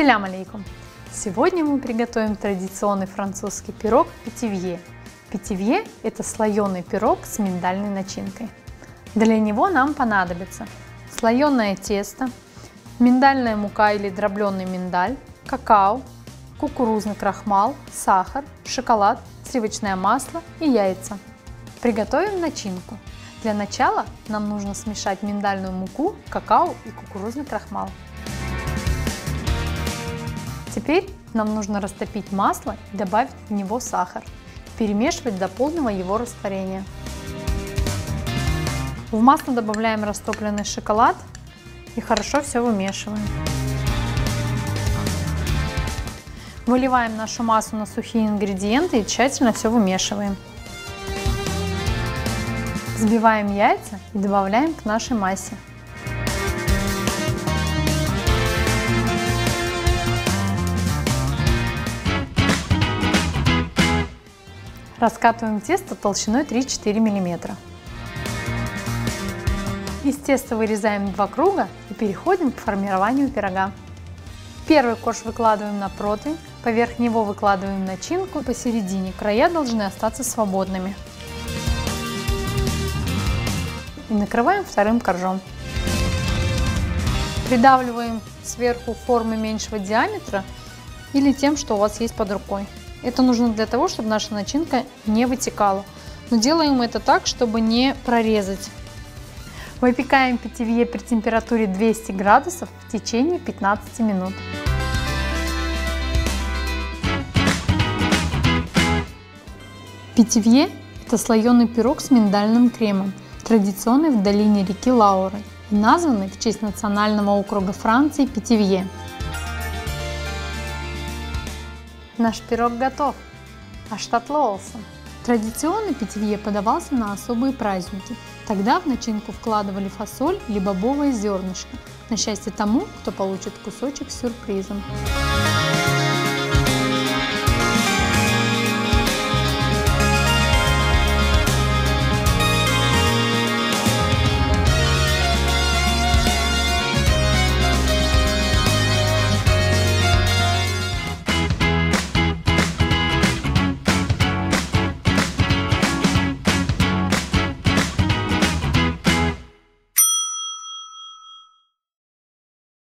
Ассаляму алейкум! Сегодня мы приготовим традиционный французский пирог питивье. Питивье – это слоеный пирог с миндальной начинкой. Для него нам понадобится слоеное тесто, миндальная мука или дробленый миндаль, какао, кукурузный крахмал, сахар, шоколад, сливочное масло и яйца. Приготовим начинку. Для начала нам нужно смешать миндальную муку, какао и кукурузный крахмал. Теперь нам нужно растопить масло и добавить в него сахар. Перемешивать до полного его растворения. В масло добавляем растопленный шоколад и хорошо все вымешиваем. Выливаем нашу массу на сухие ингредиенты и тщательно все вымешиваем. Взбиваем яйца и добавляем к нашей массе. Раскатываем тесто толщиной 3-4 мм. Из теста вырезаем 2 круга и переходим к формированию пирога. Первый корж выкладываем на противень, поверх него выкладываем начинку, посередине края должны остаться свободными. И накрываем вторым коржом. Придавливаем сверху формы меньшего диаметра или тем, что у вас есть под рукой. Это нужно для того, чтобы наша начинка не вытекала. Но делаем это так, чтобы не прорезать. Выпекаем питивье при температуре 200 градусов в течение 15 минут. Питивье – это слоеный пирог с миндальным кремом, традиционный в долине реки Лауры и названный в честь национального округа Франции Питивье. Наш пирог готов! Аштатлоолсон. Традиционно питивье подавался на особые праздники. Тогда в начинку вкладывали фасоль или бобовое зернышко, на счастье тому, кто получит кусочек с сюрпризом.